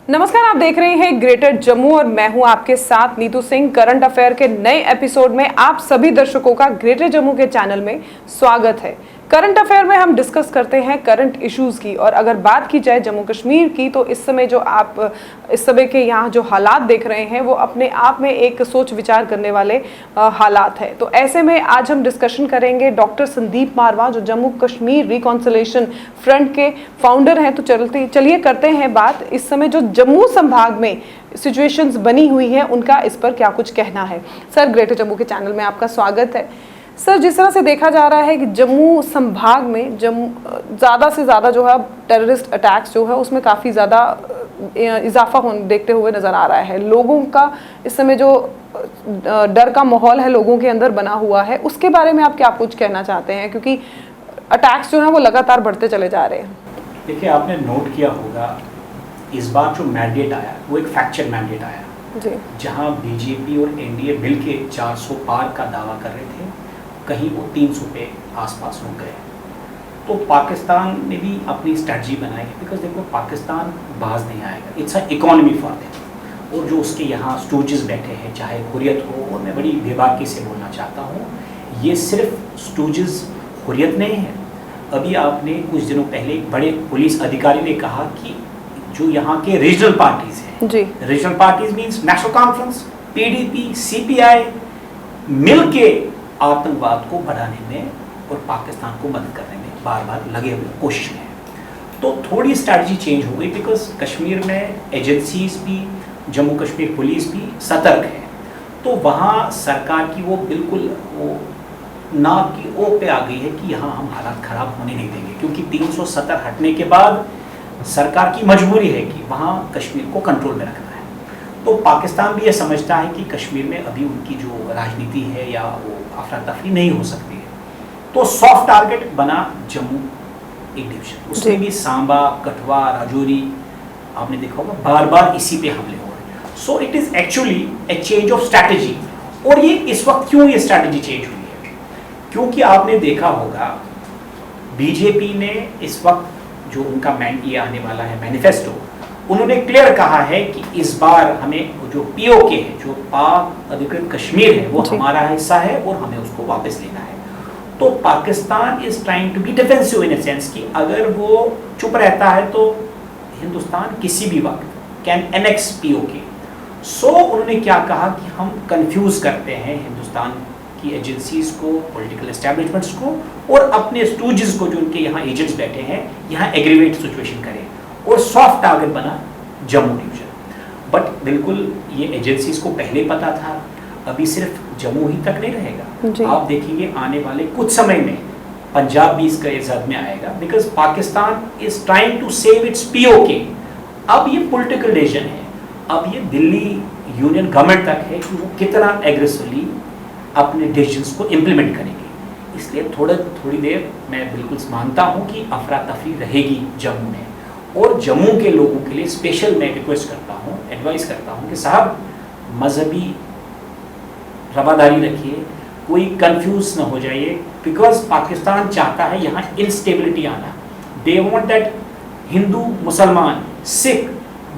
नमस्कार, आप देख रहे हैं ग्रेटर जम्मू और मैं हूं आपके साथ नीतू सिंह। करंट अफेयर के नए एपिसोड में आप सभी दर्शकों का ग्रेटर जम्मू के चैनल में स्वागत है। करंट अफेयर में हम डिस्कस करते हैं करंट इश्यूज की, और अगर बात की जाए जम्मू कश्मीर की तो इस समय जो आप इस समय के यहाँ जो हालात देख रहे हैं वो अपने आप में एक सोच विचार करने वाले हालात है। तो ऐसे में आज हम डिस्कशन करेंगे डॉक्टर संदीप मारवाह, जो जम्मू कश्मीर रिकॉन्सिलेशन फ्रंट के फाउंडर हैं। तो चलिए करते हैं बात इस समय जो जम्मू संभाग में सिचुएशंस बनी हुई है उनका इस पर क्या कुछ कहना है। सर, ग्रेटर जम्मू के चैनल में आपका स्वागत है। सर, जिस तरह से देखा जा रहा है कि जम्मू संभाग में ज़्यादा से ज़्यादा जो है टेररिस्ट अटैक्स जो है उसमें काफ़ी ज़्यादा इजाफा होने देखते हुए नज़र आ रहा है। लोगों का इस समय जो डर का माहौल है लोगों के अंदर बना हुआ है, उसके बारे में आप क्या कुछ कहना चाहते हैं, क्योंकि अटैक्स जो हैं वो लगातार बढ़ते चले जा रहे हैं। देखिए, आपने नोट किया होगा इस बार जो मैंडेट आया वो एक फैक्चर मैंडेट आया जी, जहां बीजेपी और एनडीए मिलके 400 पार का दावा कर रहे थे, कहीं वो 300 पे आसपास रुक गए। तो पाकिस्तान ने भी अपनी स्ट्रैटेजी बनाई है, बिकॉज देखो पाकिस्तान बाज नहीं आएगा, it's a economy for them. और जो उसके यहाँ स्टूजेस बैठे हैं, चाहे हुर्रियत हो, और मैं बड़ी बेबाकी से बोलना चाहता हूँ, ये सिर्फ स्टूजेस हुर्रियत नहीं है। अभी आपने कुछ दिनों पहले एक बड़े पुलिस अधिकारी ने कहा कि जो यहाँ के रीजनल पार्टीज हैं जी, regional parties means National Conference, PDP, CPI, मिलके आतंकवाद को बढ़ाने में और पाकिस्तान को मदद करने में बार बार लगे हुए कोशिश में है। तो थोड़ी स्ट्रैटेजी चेंज हो गई, बिकॉज कश्मीर में एजेंसीज भी, जम्मू कश्मीर पुलिस भी सतर्क है। तो वहाँ सरकार की वो बिल्कुल वो नाक की ओर पे आ गई है कि यहाँ हम हालात ख़राब होने नहीं देंगे, क्योंकि 370 हटने के बाद सरकार की मजबूरी है कि वहाँ कश्मीर को कंट्रोल में रखना है। तो पाकिस्तान भी ये समझता है कि कश्मीर में अभी उनकी जो राजनीति है या वो अफरा तफरी नहीं हो सकती है। तो सॉफ्ट टारगेट बना जम्मू एक डिवीजन, उसमें भी सांबा, कठुआ, राजौरी, आपने देखा होगा बार बार इसी पे हमले हो रहे हैं। सो it is actually A change of strategy. और ये इस वक्त क्यों ये स्ट्रैटेजी चेंज हुई है, क्योंकि आपने देखा होगा बीजेपी ने इस वक्त जो उनका ये आने वाला है मैनिफेस्टो, उन्होंने क्लियर कहा है कि इस बार हमें जो पीओके है, जो पाक अधिकृत कश्मीर है, वो हमारा हिस्सा है और हमें उसको वापस लेना है। तो Pakistan is trying to be defensive in a sense कि अगर वो चुप रहता है तो हिंदुस्तान किसी भी वक्त कैन एनेक्स पीओके। सो उन्होंने क्या कहा कि हम कंफ्यूज करते हैं हिंदुस्तान की एजेंसीज को, पॉलिटिकल एस्टैब्लिशमेंट्स को, और अपने स्टूजेस को, जो उनके यहाँ एजेंट्स बैठे हैं, यहाँ एग्रीवेट सिचुएशन करें। और सॉफ्ट टारगेट बना जम्मू डिवीजन। बट बिल्कुल ये एजेंसीज को पहले पता था, अभी सिर्फ जम्मू ही तक नहीं रहेगा। आप देखेंगे आने वाले कुछ समय में पंजाब भी इसका जद में आएगा, because Pakistan is trying to save its PoK. अब ये पॉलिटिकल डिसीजन है, अब ये दिल्ली यूनियन गवर्नमेंट तक है कि वो कितना एग्रेसिवली अपने डिसीजंस को इम्प्लीमेंट करेंगे। इसलिए थोड़ी देर मैं बिल्कुल मानता हूँ कि अफरा तफरी रहेगी जम्मू में। और जम्मू के लोगों के लिए स्पेशल मैं रिक्वेस्ट करता हूँ, एडवाइस करता हूँ कि साहब मजहबी रवादारी रखिए, कोई कंफ्यूज ना हो जाइए, बिकॉज पाकिस्तान चाहता है यहाँ इंस्टेबिलिटी आना। दे वांट दैट हिंदू, मुसलमान, Sikh,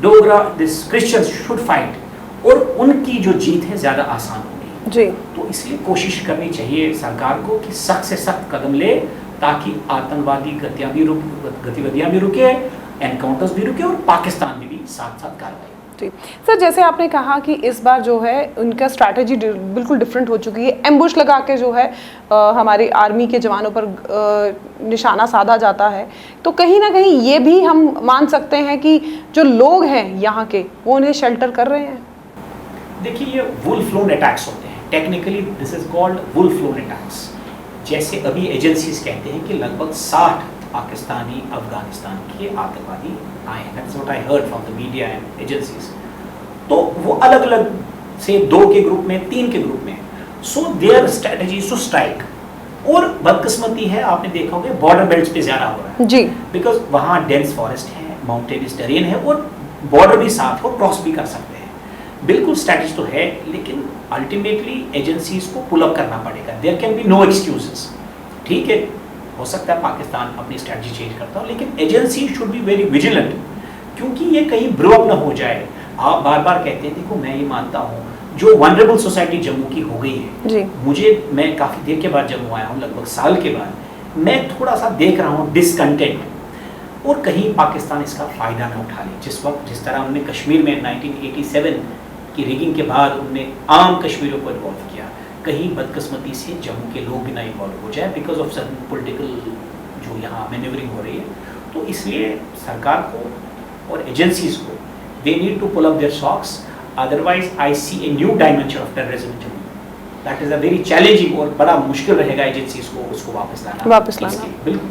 Dogra, this Christians should fight, और उनकी जो जीत है ज़्यादा आसान होगी जी। तो इसलिए कोशिश करनी चाहिए सरकार को कि सख्त से सख्त कदम ले, ताकि आतंकवादी गतिविधियाँ भी रुके, एनकाउंटर्स भी रुके, और पाकिस्तान में भी साथ साथ कार्रवाई। जी सर, जैसे आपने कहा कि इस बार जो है उनका स्ट्रैटेजी बिल्कुल डिफरेंट हो चुकी है। एम्बुश लगा के जो है हमारी आर्मी के जवानों पर निशाना साधा जाता है। तो कहीं ना कहीं ये भी हम मान सकते हैं कि जो लोग हैं यहाँ के वो उन्हें शेल्टर कर रहे हैं। देखिए, ये वुल्फ फ्लोन अटैक्स होते हैं, technically this is called wolf lone attacks. जैसे अभी एजेंसीज कहते हैं कि लगभग 60 पाकिस्तानी, अफगानिस्तान के आतंकवादी आए हैं। That's what I heard from the media and agencies. तो वो अलग अलग से 2 के ग्रुप में, 3 के ग्रुप में। So their strategy is to strike. और बदकिस्मती है, आपने देखा होगा बॉर्डर बेल्ट्स पे ज़्यादा हो रहा है जी, बिकॉज वहाँ डेंस फॉरेस्ट है, माउंटेनियस टेरेन है, और बॉर्डर भी साथ हो, क्रॉस भी कर सकते हैं। बिल्कुल स्ट्रैटेजी तो है, लेकिन अल्टीमेटली एजेंसीज को पुल अप करना पड़ेगा। There can be no excuses. ठीक है, हो सकता है पाकिस्तान अपनी स्ट्रैटेजी चेंज करता हो, लेकिन agency should be very vigilant, क्योंकि ये कहीं ब्रो अप ना हो जाए। आप बार बार कहते हैं, देखो मैं ये मानता हूँ जो वनरेबल सोसाइटी जम्मू की हो गई है जी। मैं काफ़ी देर के बाद जम्मू आया हूँ, लगभग साल के बाद, मैं थोड़ा सा देख रहा हूँ डिसकंटेंट, और कहीं पाकिस्तान इसका फ़ायदा ना उठा ले। जिस तरह उन्होंने कश्मीर में 1987 की रिगिंग के बाद उन्होंने आम कश्मीरियों को इन्वॉल्व किया, कहीं बदकिस्मती से जम्मू के लोग भी ना इन्वॉल्व हो जाए बिकॉज ऑफ सर्टन पॉलिटिकल जो यहाँ मैन्यूवरिंग हो रही है। तो इसलिए सरकार को और एजेंसीज को दे need to pull up their socks, otherwise I see a new dimension of terrorism Jammu. That is a very challenging, और बड़ा मुश्किल रहेगा एजेंसीज को उसको वापस लाना। बिल्कुल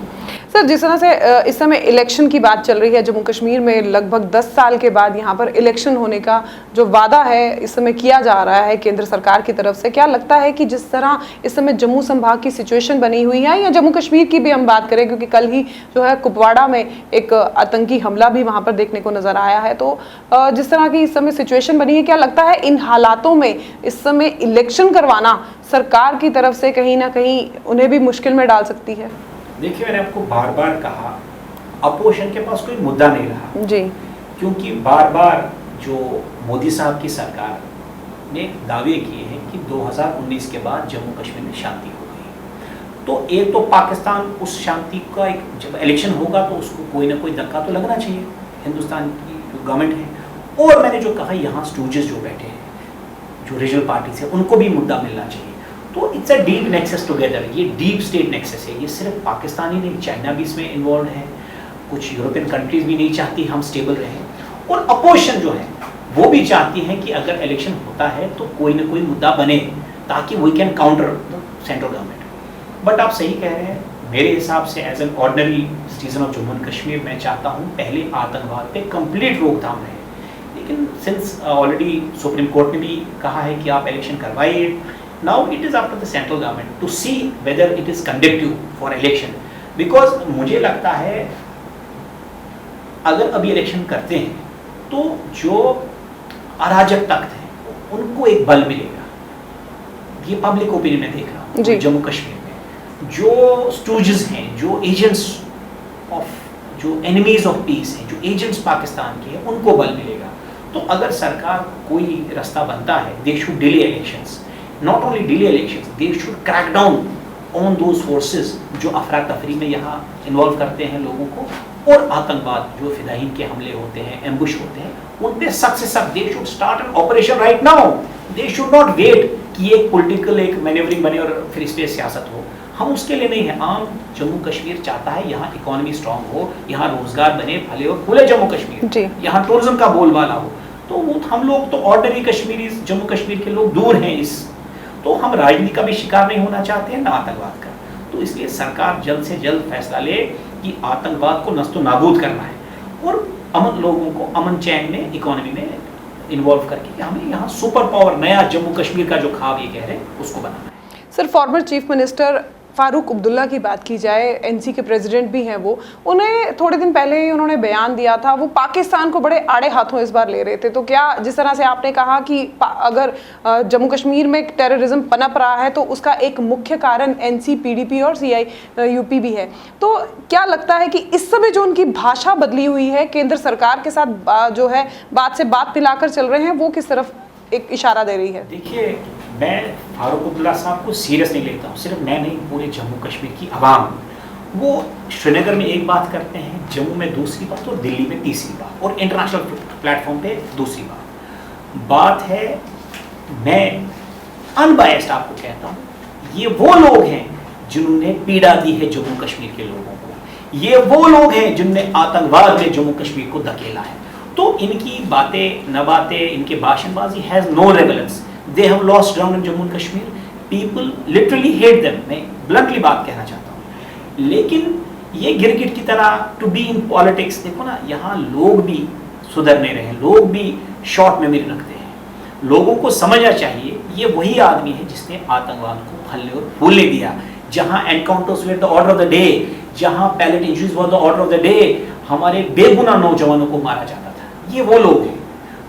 सर, जिस तरह से इस समय इलेक्शन की बात चल रही है जम्मू कश्मीर में, लगभग 10 साल के बाद यहाँ पर इलेक्शन होने का जो वादा है इस समय किया जा रहा है केंद्र सरकार की तरफ से, क्या लगता है कि जिस तरह इस समय जम्मू संभाग की सिचुएशन बनी हुई है, या जम्मू कश्मीर की भी हम बात करें क्योंकि कल ही जो है कुपवाड़ा में एक आतंकी हमला भी वहाँ पर देखने को नजर आया है, तो जिस तरह की इस समय सिचुएशन बनी है, क्या लगता है इन हालातों में इस समय इलेक्शन करवाना सरकार की तरफ से कहीं ना कहीं उन्हें भी मुश्किल में डाल सकती है? देखिए, मैंने आपको बार बार कहा अपोजिशन के पास कोई मुद्दा नहीं रहा जी, क्योंकि बार बार जो मोदी साहब की सरकार ने दावे किए हैं कि 2019 के बाद जम्मू कश्मीर में शांति हो गई, तो एक तो पाकिस्तान उस शांति का एक, जब इलेक्शन होगा तो उसको कोई ना कोई धक्का तो लगना चाहिए, हिंदुस्तान की जो गवर्नमेंट है। और मैंने जो कहा, यहाँ स्टूजेस जो बैठे हैं, जो रीजनल पार्टीज है, उनको भी मुद्दा मिलना चाहिए। तो it's a deep nexus together, ये डीप स्टेट नेक्सस है, ये सिर्फ पाकिस्तान ही नहीं, चाइना भी इसमें इन्वॉल्व है, कुछ यूरोपियन कंट्रीज भी नहीं चाहती हम स्टेबल रहें, और अपोजिशन जो है वो भी चाहती है कि अगर इलेक्शन होता है तो कोई ना कोई मुद्दा बने ताकि we can counter the central government. But आप सही कह रहे हैं, मेरे हिसाब से as an ordinary citizen of Jammu and Kashmir मैं चाहता हूँ पहले आतंकवाद पे कंप्लीट रोकथाम रहे, लेकिन सिंस ऑलरेडी सुप्रीम कोर्ट ने भी कहा है कि आप इलेक्शन करवाइए, now it is up to the central government to see whether it is conducive for election, because मुझे लगता है अगर अभी इलेक्शन करते हैं तो जो अराजक तख्त हैं उनको एक बल मिलेगा, ये पब्लिक ओपिनियन में देख रहा हूँ जम्मू कश्मीर में, जो स्टूजेस हैं, जो एजेंट्स ऑफ, जो एनिमीज ऑफ पीस हैं, जो एजेंट्स पाकिस्तान के हैं, उनको बल मिलेगा। तो अगर सरकार कोई रास्ता बनता है, they should delay elections, not only delay elections, they should crack down on those forces जो अफरा तफरी में यहाँ इन्वॉल्व करते हैं लोगों को, और आतंकवाद जो फिदायीन के हमले होते हैं, एम्बुश होते हैं, उन पे सख्त से सख्त, they should start an operation right now, they should not wait कि एक पॉलिटिकल एक मैन्यूवरिंग बने और फिर इस पे सियासत हो। हम उसके लिए नहीं है, आम जम्मू कश्मीर चाहता है यहाँ इकोनॉमी स्ट्रांग हो, यहाँ रोजगार बने, फले और फूले जम्मू कश्मीर, यहाँ टूरिज्म का बोलबाला हो। तो वो हम लोग तो ऑर्डिनरी कश्मीरी, जम्मू कश्मीर के लोग दूर हैं इस, तो हम राजनीति का भी शिकार नहीं होना चाहते हैं, ना आतंकवाद का। तो इसलिए सरकार जल्द से जल्द फैसला ले कि आतंकवाद को नस्तो नाबूद करना है, और अमन, लोगों को अमन चैन में, इकोनॉमी में इन्वॉल्व करके हमें यहाँ सुपर पावर, नया जम्मू कश्मीर का जो ख्वाब ये कह रहे हैं उसको बनाना है। Sir, former chief minister Farooq Abdullah की बात की जाए, एनसी के प्रेसिडेंट भी हैं वो, उन्हें थोड़े दिन पहले ही उन्होंने बयान दिया था, वो पाकिस्तान को बड़े आड़े हाथों इस बार ले रहे थे। तो क्या, जिस तरह से आपने कहा कि अगर जम्मू कश्मीर में टेररिज्म पनप रहा है तो उसका एक मुख्य कारण एनसी, पीडीपी और सीआई यूपी भी है, तो क्या लगता है कि इस समय जो उनकी भाषा बदली हुई है, केंद्र सरकार के साथ जो है बात से बात मिलाकर चल रहे हैं, वो किस तरफ एक इशारा दे रही है? देखिए, मैं फारूक अब्दुल्ला साहब को सीरियस नहीं लेता हूँ, सिर्फ मैं नहीं, पूरे जम्मू कश्मीर की आवाम। वो श्रीनगर में एक बात करते हैं, जम्मू में दूसरी बात, और दिल्ली में तीसरी बात, और इंटरनेशनल प्लेटफॉर्म पे दूसरी बात है। मैं अनबायस्ड आपको कहता हूँ, ये वो लोग हैं जिन्होंने पीड़ा दी है जम्मू कश्मीर के लोगों को, ये वो लोग हैं जिनने आतंकवाद में जम्मू कश्मीर को धकेला है। तो इनकी बातें न बातें, इनके भाषणबाजी has no relevance, they have lost ground in Jammu and Kashmir, people literally hate them. मैं ब्लंटली बात कहना चाहता हूँ, लेकिन ये गिरगिट की तरह टू बी इन पॉलिटिक्स, देखो ना, यहाँ लोग भी सुधरने रहे, लोग भी शॉर्ट मेमोरी रखते हैं। लोगों को समझना चाहिए ये वही आदमी है जिसने आतंकवाद को फलने और फूलने दिया। जहाँ encounters were the order of the day, जहाँ pellet injuries were the order of the day, हमारे बेगुनाह नौजवानों को मारा जाता था, ये वो लोग हैं।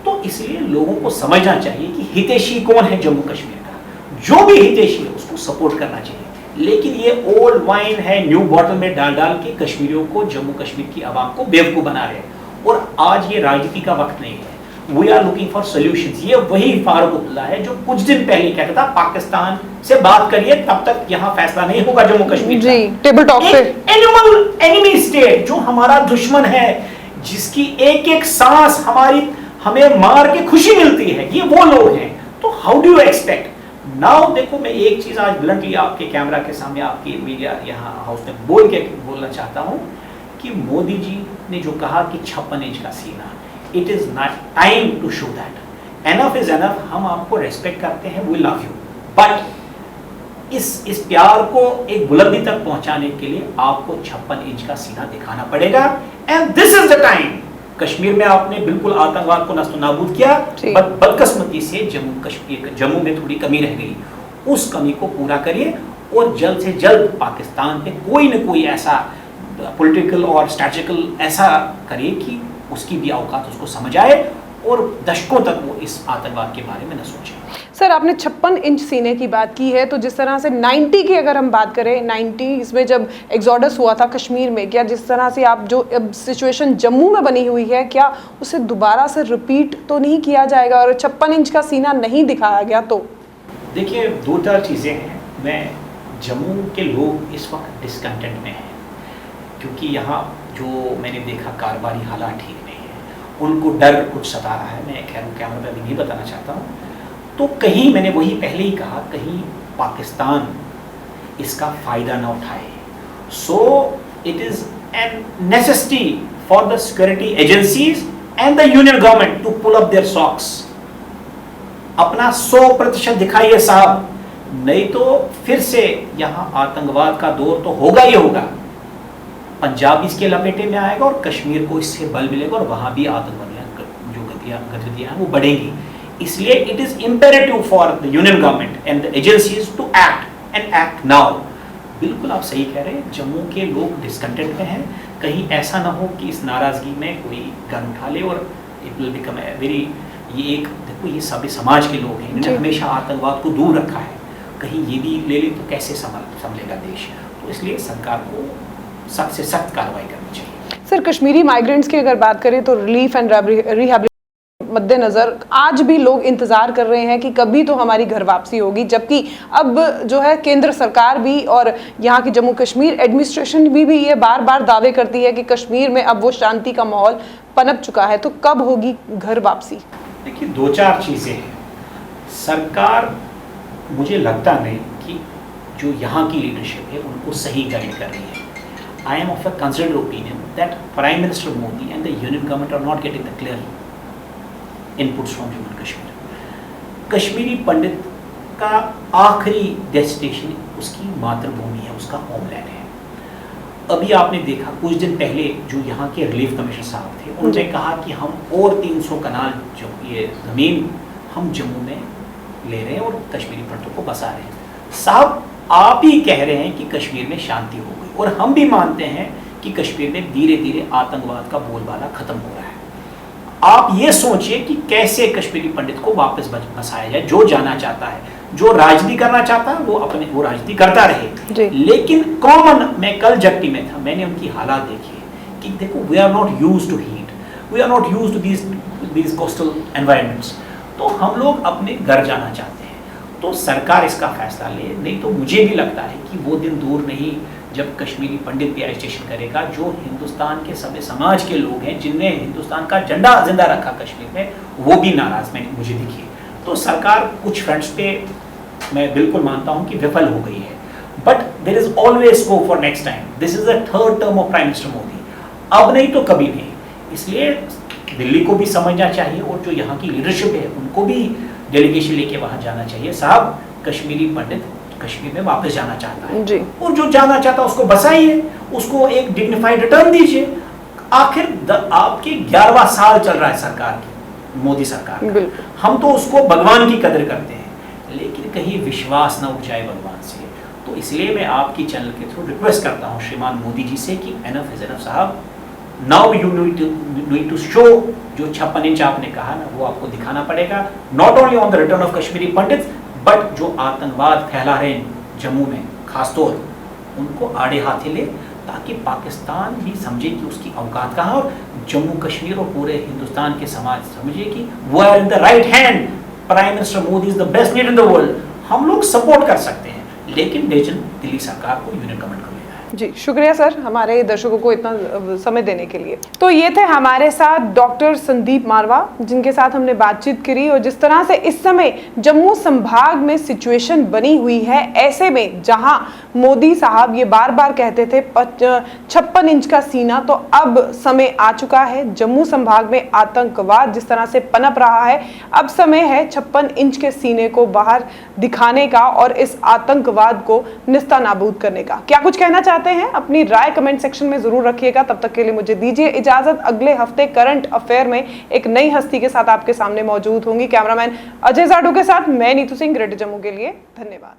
तो इसलिए लोगों को समझना चाहिए कि हितैषी कौन है जम्मू कश्मीर का, जो भी हितैषी है उसको सपोर्ट करना चाहिए। लेकिन ये ओल्ड वाइन है, न्यू बॉटल में डाल डाल के कश्मीरियों को, जम्मू कश्मीर की आवाम को बेवकूफ़ बना रहे हैं। और आज ये राजनीति का वक्त नहीं है, we are looking for solutions. ये वही फारूक अब्दुल्ला है जो कुछ दिन पहले कहता था पाकिस्तान से बात करिए, तब तक यहाँ फैसला नहीं होगा जम्मू कश्मीर जी, टेबल टॉक पे। एनिमी स्टेट जो हमारा दुश्मन है, जिसकी एक एक सांस हमें मार के खुशी मिलती है, ये वो लोग हैं। तो how do you expect now? देखो, मैं एक चीज आज ब्लंटली आपके कैमरा के सामने, आपकी मीडिया यहाँ हाउस में बोलना चाहता हूँ कि मोदी जी ने जो कहा कि 56 इंच का सीना, it is not time to show that. Enough is enough. हम आपको रेस्पेक्ट करते हैं, वी लव यू, बट इस प्यार को एक बुलंदी तक पहुंचाने के लिए आपको 56 इंच का सीना दिखाना पड़ेगा। And this is the time. Kashmir में आपने बिल्कुल आतंकवाद को नस्तनाबूद किया, बट बदकिस्मती से जम्मू में थोड़ी कमी रह गई, उस कमी को पूरा करिए और जल्द से जल्द पाकिस्तान पे कोई न कोई ऐसा पॉलिटिकल और स्ट्रैटेजिकल ऐसा करिए कि उसकी भी औकात उसको समझ आए और दशकों तक वो इस आतंकवाद के बारे में न सोचे। सर, आपने 56 इंच सीने की बात की है, तो जिस तरह से 90 की अगर हम बात करें, 90s में जब एग्जोडस हुआ था कश्मीर में, क्या जिस तरह से आप जो सिचुएशन जम्मू में बनी हुई है, क्या उसे दोबारा से रिपीट तो नहीं किया जाएगा? और 56 इंच का सीना नहीं दिखाया गया तो? देखिए, 2-4 चीज़ें हैं। मैं जम्मू के लोग इस वक्त डिसकंटेंट में हैं, क्योंकि यहाँ जो मैंने देखा कारोबारी हालात ठीक नहीं है, उनको डर कुछ सता रहा है। मैं खैर कैमरा पे अभी नहीं बताना चाहता हूँ। तो कहीं मैंने वही पहले ही कहा, कहीं पाकिस्तान इसका फ़ायदा ना उठाए। So it is an necessity for the security agencies and the union government to pull up their socks. अपना 100% दिखाइए साहब, नहीं तो फिर से यहाँ आतंकवाद का दौर तो होगा ही होगा। पंजाब इसके लपेटे में आएगा और कश्मीर को इससे बल मिलेगा और वहाँ भी आतंकवादियाँ जो गतिविधियाँ हैं वो बढ़ेंगी। इसलिए it is imperative for the union government and the agencies to act and act now. बिल्कुल आप सही कह रहे हैं, जम्मू के लोग डिसकंटेंट में हैं। कहीं ऐसा ना हो कि इस नाराज़गी में कोई गन उठा ले और it will become a very, ये एक देखो, ये सभी समाज के लोग हैं, इन्होंने हमेशा आतंकवाद को दूर रखा है, कहीं ये भी ले ले तो कैसे संभलेगा देश। तो इसलिए सरकार को सख्त से सख्त कार्रवाई करनी चाहिए। सर, कश्मीरी माइग्रेंट्स की अगर बात करें तो रिलीफ एंड रिहैबिलिटेशन मद्देनजर आज भी लोग इंतजार कर रहे हैं कि कभी तो हमारी घर वापसी होगी, जबकि अब जो है केंद्र सरकार भी और यहाँ की जम्मू कश्मीर एडमिनिस्ट्रेशन भी ये बार बार दावे करती है कि कश्मीर में अब वो शांति का माहौल पनप चुका है। तो कब होगी घर वापसी? देखिए, 2-4 चीज़ें हैं। सरकार, मुझे लगता नहीं कि जो यहाँ की लीडरशिप है उनको सही गाइड कर रही है। I am of a considered opinion that Prime Minister Modi and the Union government are not getting the clear inputs from Jammu and Kashmir. Kashmiri पंडित का आखिरी डेस्टिनेशन उसकी मातृभूमि है, उसका होमलैंड है। अभी आपने देखा कुछ दिन पहले जो यहाँ के रिलीफ कमिश्नर साहब थे, उन्होंने कहा कि हम और 300 कनाल जो ये ज़मीन हम जम्मू में ले रहे हैं और कश्मीरी पंडितों को बसा रहे हैं। साहब, आप ही कह रहे हैं कि कश्मीर में शांति हो गई और हम भी मानते हैं कि कश्मीर में धीरे धीरे आतंकवाद का बोलबाला खत्म हो रहा है। आप ये सोचिए कि कैसे कश्मीरी पंडित को वापस बसाया जाए। जो जाना चाहता है, जो राजनीति करना चाहता है, वो राजनीति करता रहे। लेकिन कॉमन, मैं कल जट्टी में था, मैंने उनकी हालात देखी कि देखो, we are not used to heat, we are not used to these coastal environments. तो हम लोग अपने घर जाना चाहते हैं। तो सरकार इसका फैसला ले, नहीं तो मुझे भी लगता है कि वो दिन दूर नहीं जब कश्मीरी पंडित भी एजिटेशन करेगा। जो हिंदुस्तान के सभी समाज के लोग हैं, जिनने हिंदुस्तान का झंडा जिंदा रखा कश्मीर में, वो भी नाराज में मुझे दिखी। तो सरकार कुछ फ्रंट्स पे मैं बिल्कुल मानता हूँ कि विफल हो गई है, but there is always scope for next time. This is the 3rd term of prime minister Modi, अब नहीं तो कभी नहीं। इसलिए दिल्ली को भी समझना चाहिए और जो यहाँ की लीडरशिप है उनको भी डेलीगेशन लेके वहाँ जाना चाहिए। साहब, कश्मीरी पंडित कश्मीर में वापस जाना चाहता है जी। और जो जाना चाहता है उसको बसाइए, उसको एक डिग्निफाइड रिटर्न दीजिए। आखिर आपकी 11वां साल चल रहा है सरकार की, मोदी सरकार। हम तो उसको भगवान की कदर करते हैं, लेकिन कहीं विश्वास ना उठ जाए भगवान से। तो इसलिए मैं आपकी चैनल के थ्रू रिक्वेस्ट करता हूँ श्रीमान मोदी जी से कि एनफ इज एनफ साहब, now you need to show जो 56 इंच आपने कहा ना, वो आपको दिखाना पड़ेगा। Not only on the return of Kashmiri Pandit, but जो आतंकवाद फैला रहे हैं जम्मू में खासतौर, उनको आड़े हाथे ले, ताकि पाकिस्तान भी समझे कि उसकी औकात कहाँ। और जम्मू कश्मीर और पूरे हिंदुस्तान के समाज समझिए कि वो are in the right hand, prime minister Modi is the best leader in the world, हम लोग सपोर्ट कर सकते हैं, लेकिन डिसीजन दिल्ली सरकार को, यूनियन गवर्नमेंट को लेना है। जी शुक्रिया सर हमारे दर्शकों को इतना समय देने के लिए। तो ये थे हमारे साथ डॉक्टर संदीप मारवा, जिनके साथ हमने बातचीत करी, और जिस तरह से इस समय जम्मू संभाग में सिचुएशन बनी हुई है, ऐसे में जहां मोदी साहब ये बार बार कहते थे 56 इंच का सीना, तो अब समय आ चुका है। जम्मू संभाग में आतंकवाद जिस तरह से पनप रहा है, अब समय है 56 इंच के सीने को बाहर दिखाने का और इस आतंकवाद को निस्ता नाबूद करने का। क्या कुछ कहना चाहते हैं? अपनी राय कमेंट सेक्शन में जरूर रखिएगा। तब तक के लिए मुझे दीजिए इजाजत। अगले हफ्ते करंट अफेयर में एक नई हस्ती के साथ आपके सामने मौजूद होंगी। कैमरामैन अजय जाडू के साथ मैं नीतू सिंह, ग्रेटर जम्मू के लिए धन्यवाद।